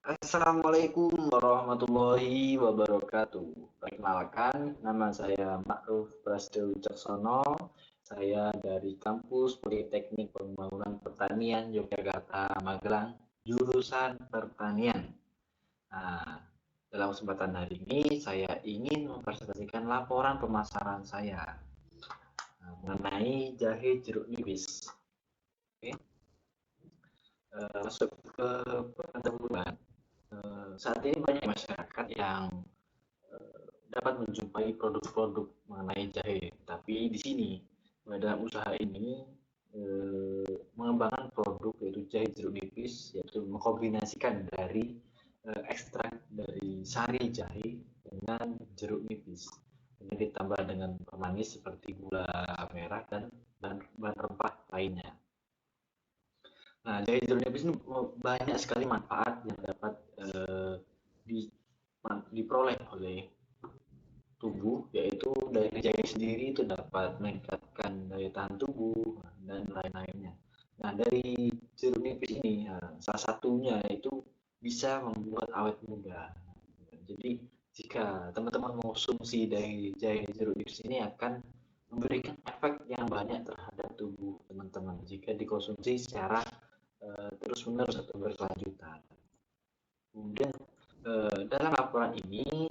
Assalamualaikum warahmatullahi wabarakatuh. Perkenalkan, nama saya Ma'ruf Prasetyo Wicaksono. Saya dari kampus Politeknik Pembangunan Pertanian Yogyakarta, Magelang, jurusan Pertanian. Nah, dalam kesempatan hari ini saya ingin mempresentasikan laporan pemasaran saya mengenai jahe jeruk nipis. Oke. Masuk ke pendahuluan. Saat ini banyak masyarakat yang dapat menjumpai produk-produk mengenai jahe, tapi di sini pada usaha ini mengembangkan produk yaitu jahe jeruk nipis, yaitu mengkombinasikan dari ekstrak dari sari jahe dengan jeruk nipis, ini ditambah dengan pemanis seperti gula merah dan bahan rempah lainnya. Nah, jahe jeruk nipis ini banyak sekali manfaat yang dapat diperoleh oleh tubuh, yaitu dari jahe sendiri itu dapat meningkatkan daya tahan tubuh dan lain-lainnya. Nah, dari jeruk nipis ini, salah satunya itu bisa membuat awet muda. Jadi, jika teman-teman mengonsumsi dari jahe jeruk nipis ini akan memberikan efek yang banyak terhadap tubuh teman-teman jika dikonsumsi secara terus-menerus atau berkelanjutan. Kemudian dalam laporan ini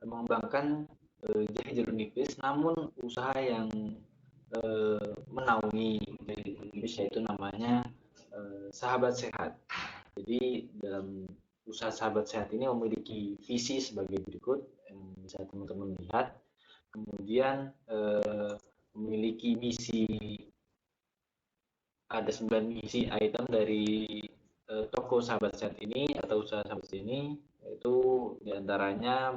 mengembangkan jahe jeruk nipis, namun usaha yang menaungi jahe jeruk nipis yaitu namanya Sahabat Sehat. Jadi dalam usaha Sahabat Sehat ini memiliki visi sebagai berikut yang bisa teman-teman lihat. Kemudian memiliki misi, ada 9 misi item dari toko Sahabat Sehat ini atau usaha Sahabat Sehat ini, yaitu diantaranya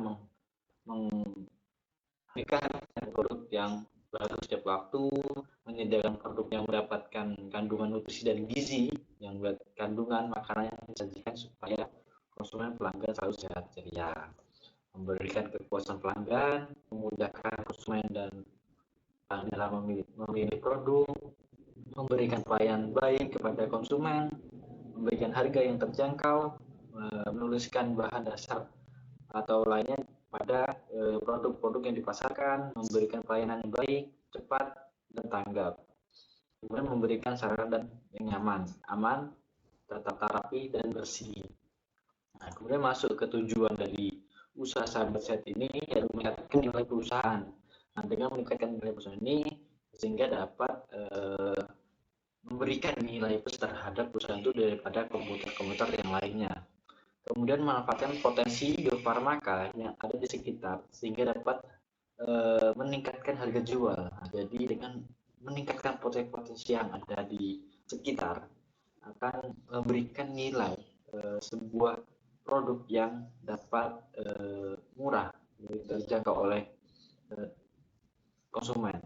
memberikan produk yang baru setiap waktu, menyediakan produk yang mendapatkan kandungan nutrisi dan gizi yang buat kandungan makanan yang disajikan supaya konsumen pelanggan selalu sehat ceria, memberikan kepuasan pelanggan, memudahkan konsumen dan dalam memilih produk, memberikan pelayanan baik kepada konsumen, memberikan harga yang terjangkau, menuliskan bahan dasar atau lainnya pada produk-produk yang dipasarkan, memberikan pelayanan yang baik, cepat, dan tanggap. Kemudian memberikan sarana dan yang nyaman, aman, tertata rapi, dan bersih. Nah, kemudian masuk ke tujuan dari usaha Sahabat Sehat ini, yaitu meningkatkan nilai perusahaan. Nah, dengan meningkatkan nilai perusahaan ini, sehingga dapat memberikan nilai plus terhadap perusahaan itu daripada komputer-komputer yang lainnya. Kemudian memanfaatkan potensi biofarmaka yang ada di sekitar sehingga dapat meningkatkan harga jual. Nah, jadi dengan meningkatkan potensi yang ada di sekitar akan memberikan nilai sebuah produk yang dapat murah, terjangkau oleh konsumen.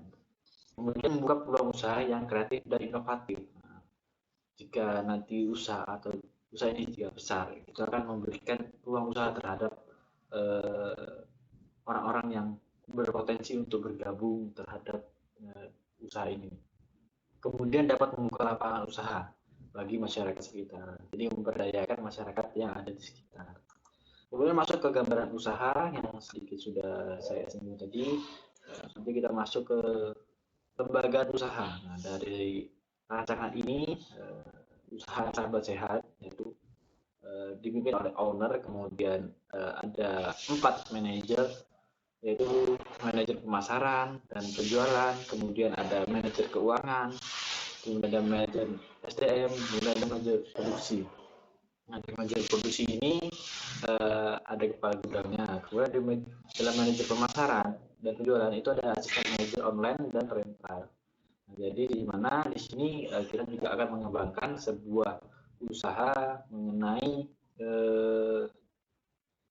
Kemudian membuka peluang usaha yang kreatif dan inovatif. Nah, jika nanti usaha atau usaha ini jika besar, itu akan memberikan peluang usaha terhadap orang-orang yang berpotensi untuk bergabung terhadap usaha ini. Kemudian dapat membuka lapangan usaha bagi masyarakat sekitar. Jadi memberdayakan masyarakat yang ada di sekitar. Kemudian masuk ke gambaran usaha yang sedikit sudah saya singgung tadi. Nanti kita masuk ke lembaga usaha. Nah, dari rancangan ini usaha Sahabat Sehat yaitu dipimpin oleh owner, kemudian ada 4 manajer, yaitu manajer pemasaran dan penjualan, kemudian ada manajer keuangan, kemudian ada manajer SDM, kemudian ada manajer produksi. Nah, di manajer produksi ini ada kepala gudangnya, kemudian dalam manajer pemasaran dan penjualan itu ada asisten manajer online dan rental. Nah, jadi di mana di sini kita juga akan mengembangkan sebuah usaha mengenai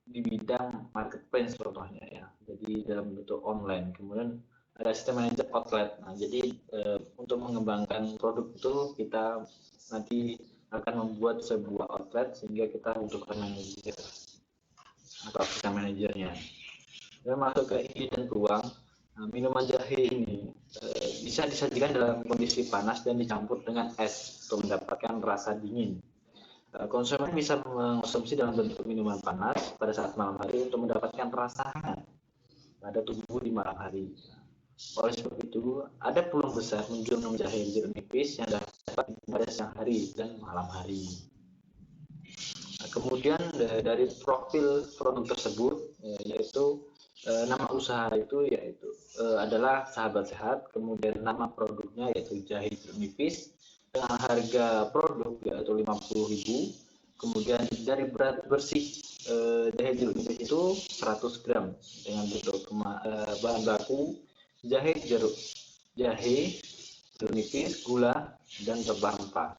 di bidang marketplace contohnya ya. Jadi dalam bentuk online. Kemudian ada sistem manager outlet. Nah, jadi untuk mengembangkan produk itu kita nanti akan membuat sebuah outlet sehingga kita membutuhkan manajer atau asisten manajernya. Dan masuk ke ide dan peluang. Nah, minuman jahe ini bisa disajikan dalam kondisi panas dan dicampur dengan es untuk mendapatkan rasa dingin. Konsumen bisa mengonsumsi dalam bentuk minuman panas pada saat malam hari untuk mendapatkan rasa hangat pada tubuh di malam hari. Oleh sebab itu, ada peluang besar munculnya jahe jeruk nipis yang dapat pada siang hari dan malam hari. Nah, kemudian dari profil produk tersebut, yaitu nama usaha itu yaitu adalah Sahabat Sehat, kemudian nama produknya yaitu jahe jeruk nipis dengan harga produk yaitu 50.000. Kemudian dari berat bersih jahe jeruk nipis itu 100 gram dengan bentuk bahan baku jahe jeruk nipis, gula, dan rempah-rempah.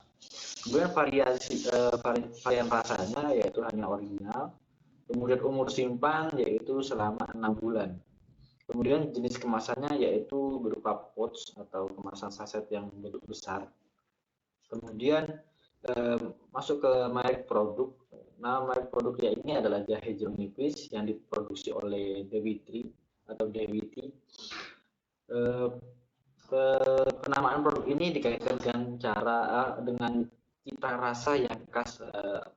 Kemudian varian rasanya yaitu hanya original. Kemudian umur simpan yaitu selama 6 bulan. Kemudian jenis kemasannya yaitu berupa pouch atau kemasan saset yang bentuk besar. Kemudian masuk ke merek produk. Nama merek produknya ini adalah jahe jeruk nipis yang diproduksi oleh Dewitri atau Dewiti. Penamaan produk ini dikaitkan dengan cita rasa yang khas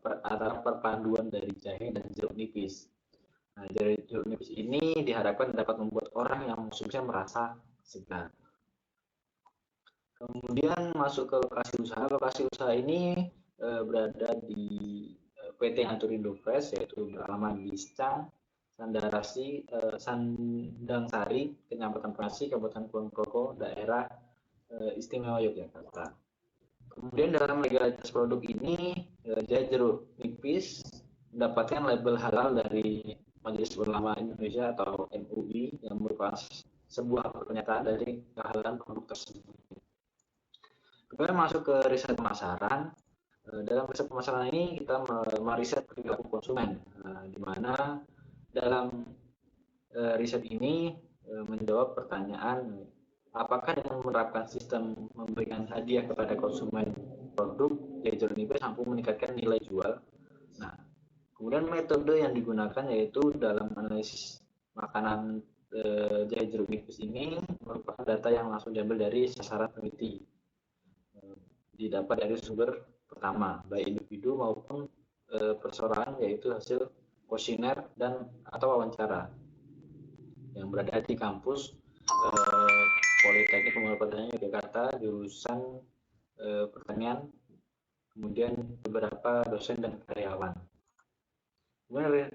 antara perpaduan dari jahe dan jeruk nipis. Nah, jahe jeruk nipis ini diharapkan dapat membuat orang yang mengonsumsinya merasa segar. Kemudian masuk ke lokasi usaha. Lokasi usaha ini berada di PT Naturindo Fresh, yaitu beralamat di Sandang Sari, Kecamatan Bekasi, Kabupaten Kulon Progo, daerah Istimewa Yogyakarta. Kemudian dalam legalitas produk ini, jahe jeruk nipis mendapatkan label halal dari Majelis Ulama Indonesia atau MUI yang merupakan sebuah pernyataan dari kehalalan produk tersebut. Kemudian masuk ke riset pemasaran. Dalam riset pemasaran ini kita meriset perilaku konsumen, di mana dalam riset ini menjawab pertanyaan apakah dengan menerapkan sistem memberikan hadiah kepada konsumen produk jahe jeruk nipis mampu meningkatkan nilai jual. Nah, kemudian metode yang digunakan yaitu dalam analisis makanan jahe jeruk nipis ini merupakan data yang langsung diambil dari sasaran peneliti, didapat dari sumber pertama baik individu maupun perseorangan, yaitu hasil kuesioner dan atau wawancara yang berada di kampus Politeknik Pembangunan Pertanian Yogyakarta jurusan pertanian, kemudian beberapa dosen dan karyawan. Kemudian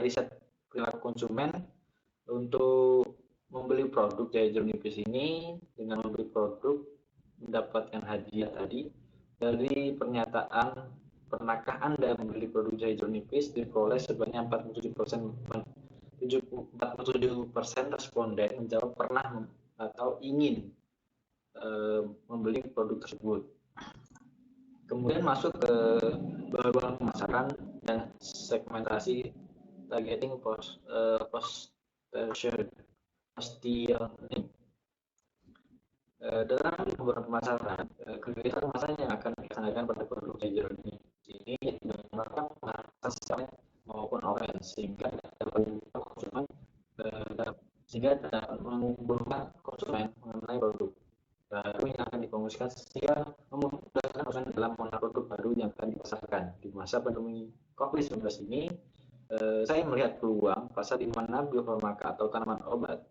riset perilaku konsumen untuk membeli produk jahe jeruk nipis ini dengan membeli produk mendapatkan hadiah tadi. Dari pernyataan pernahkah Anda membeli produk jahe jeruk nipis diperoleh sebanyak 47% responden menjawab pernah atau ingin membeli produk tersebut. Kemudian masuk ke bahan pemasaran dan segmentasi targeting positioning. Dalam beberapa pemasaran, kegiatan pemasaran yang akan dilaksanakan pada produk jahe jeruk nipis ini menggunakan pemasaran secara maupun offline sehingga dapat mengumpulkan konsumen mengenai produk baru yang akan dipromosikan sehingga memudahkan konsumen dalam mengenal produk baru yang akan dipasarkan. Di masa pandemi COVID-19 ini, saya melihat peluang pasar di mana biofarmaka atau tanaman obat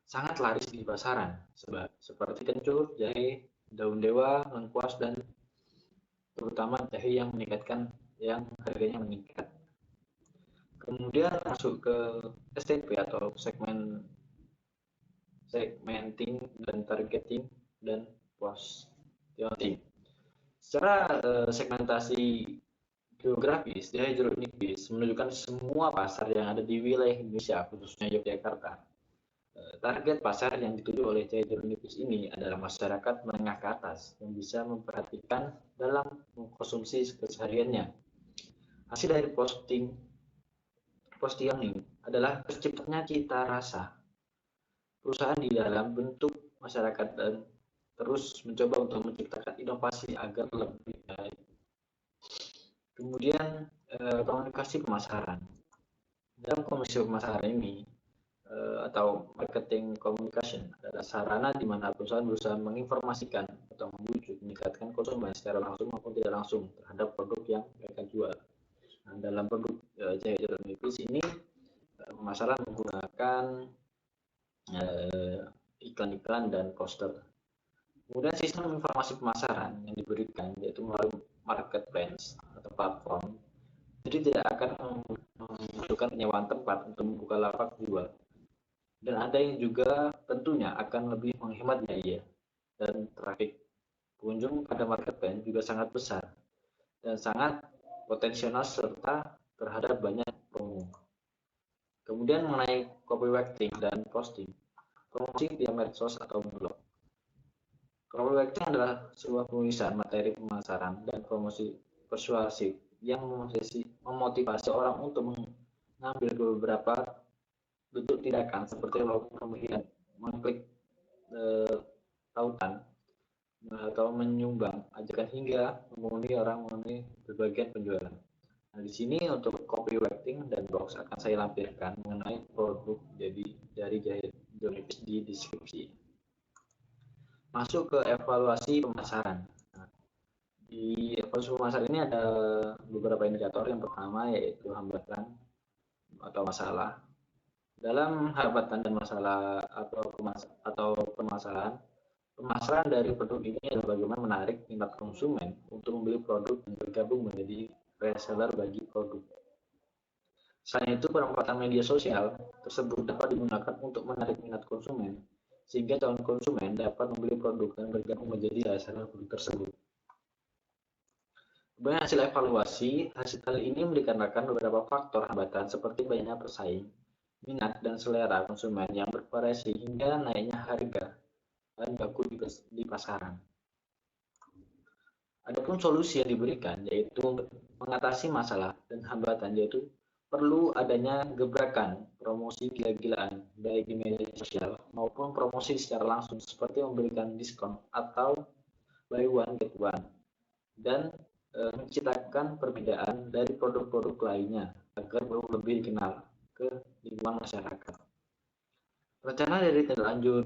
sangat laris di pasaran, seperti kencur, jahe, daun dewa, lengkuas, dan terutama jahe yang harganya meningkat. Kemudian masuk ke STP atau segmenting dan targeting dan positioning. Secara segmentasi geografis, jahe jeruk nipis menunjukkan semua pasar yang ada di wilayah Indonesia, khususnya Yogyakarta. Target pasar yang dituju oleh jahe jeruk nipis ini adalah masyarakat menengah ke atas yang bisa memperhatikan dalam mengkonsumsi kesehariannya. Hasil dari positioning adalah terciptanya cita rasa perusahaan di dalam bentuk masyarakat dan terus mencoba untuk menciptakan inovasi agar lebih baik. Kemudian komunikasi pemasaran. Dalam komunikasi pemasaran ini atau marketing communication adalah sarana di mana perusahaan berusaha menginformasikan atau membujuk meningkatkan konsumen secara langsung maupun tidak langsung terhadap produk yang mereka jual. Nah, dalam produk Jahe Jeruk Nipis ini pemasaran menggunakan iklan-iklan dan poster. Kemudian sistem informasi pemasaran yang diberikan yaitu melalui marketplace atau platform, jadi tidak akan membutuhkan penyewaan tempat untuk membuka lapak jual. Dan ada yang juga tentunya akan lebih menghemat biaya dan trafik. Pengunjung pada marketplace juga sangat besar dan sangat potensial serta terhadap banyak promo. Kemudian mengenai copywriting dan posting, promosi via medsos atau blog. Copywriting adalah sebuah penulisan materi pemasaran dan promosi persuasif yang memotivasi orang untuk mengambil beberapa bentuk tindakan seperti melakukan pembelian, mengklik tautan atau menyumbang ajakan hingga memenuhi orang mengenai berbagai penjualan. Nah, di sini untuk copywriting dan blogs akan saya lampirkan mengenai produk dari Jahe Jeruk Nipis di deskripsi. Masuk ke evaluasi pemasaran. Nah, di evaluasi pemasaran ini ada beberapa indikator. Yang pertama yaitu hambatan atau masalah. Dalam hambatan dan masalah atau permasalahan, pemasaran dari produk ini adalah bagaimana menarik minat konsumen untuk membeli produk dan bergabung menjadi reseller bagi produk. Selain itu, pemanfaatan media sosial tersebut dapat digunakan untuk menarik minat konsumen, sehingga calon konsumen dapat membeli produk dan bergabung menjadi reseller produk tersebut. Kemudian hasil evaluasi, hasil ini dikarenakan beberapa faktor hambatan seperti banyaknya pesaing, minat dan selera konsumen yang bervariasi hingga naiknya harga bahan baku di pasaran. Adapun solusi yang diberikan yaitu mengatasi masalah dan hambatan, yaitu perlu adanya gebrakan promosi gila-gilaan baik di media sosial maupun promosi secara langsung seperti memberikan diskon atau buy one get one, dan menciptakan perbedaan dari produk-produk lainnya agar lebih dikenal ke lingkungan masyarakat. Rencana dari tindak lanjut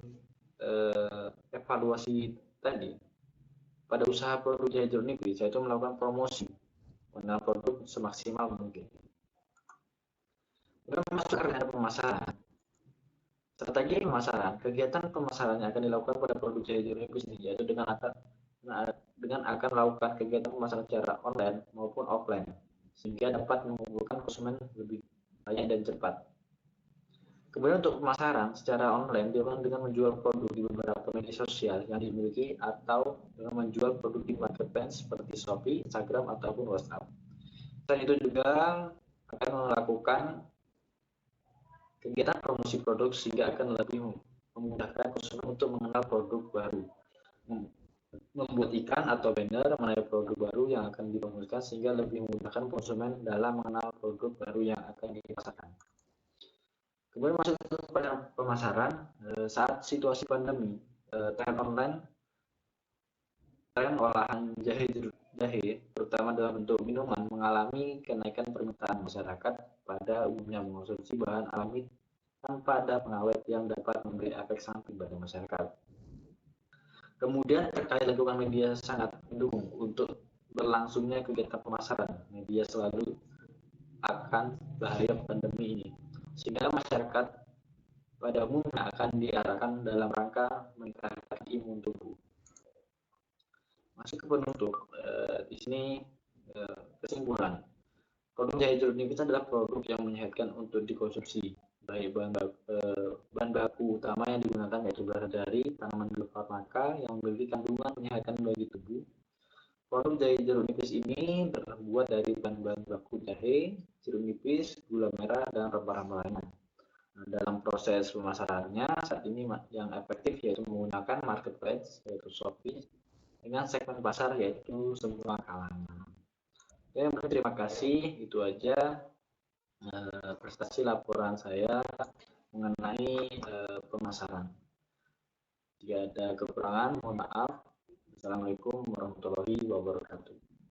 evaluasi tadi pada usaha produk Jahe Jeruk Nipis yaitu melakukan promosi mengenal produk semaksimal mungkin. Kemudian masuk ke rencana pemasaran. Strategi pemasaran, kegiatan pemasaran yang akan dilakukan pada produk Jahe Jeruk Nipis ini yaitu dengan akan melakukan kegiatan pemasaran secara online maupun offline sehingga dapat mengumpulkan konsumen lebih banyak dan cepat. Kemudian untuk pemasaran secara online dilakukan dengan menjual produk di beberapa media sosial yang dimiliki atau dengan menjual produk di marketplace seperti Shopee, Instagram, ataupun WhatsApp. Selain itu juga akan melakukan kegiatan promosi produk sehingga akan lebih memudahkan konsumen untuk mengenal produk baru. Membuat iklan atau banner mengenai produk baru yang akan dipromosikan sehingga lebih memudahkan konsumen dalam mengenal produk baru yang akan dipasarkan. Kemudian masuk pada pemasaran saat situasi pandemi, tren online, tren olahan jahe terutama dalam bentuk minuman mengalami kenaikan permintaan masyarakat pada umumnya mengonsumsi bahan alami tanpa ada pengawet yang dapat memberi efek samping pada masyarakat. Kemudian terkait lingkungan media sangat mendukung untuk berlangsungnya kegiatan pemasaran. Media selalu akan bahaya pandemi ini, sehingga masyarakat pada umumnya akan diarahkan dalam rangka meningkatkan imun tubuh. Masuk ke penutup, di sini kesimpulan. Produk Jahe Jeruk Nipis adalah produk yang menyehatkan untuk dikonsumsi. Baik bahan baku utama yang digunakan yaitu berasal dari tanaman biofarmaka yang memiliki kandungan menyehatkan bagi tubuh. Produk Jahe Jeruk Nipis ini terbuat dari bahan baku jahe, jeruk nipis, gula merah, dan rempah-rempah lainnya. Nah, dalam proses pemasarannya saat ini yang efektif yaitu menggunakan marketplace yaitu Shopee dengan segmen pasar yaitu semua kalangan. Oke, terima kasih. Itu aja prestasi laporan saya mengenai pemasaran. Jika ada kekurangan, mohon maaf. Assalamualaikum warahmatullahi wabarakatuh.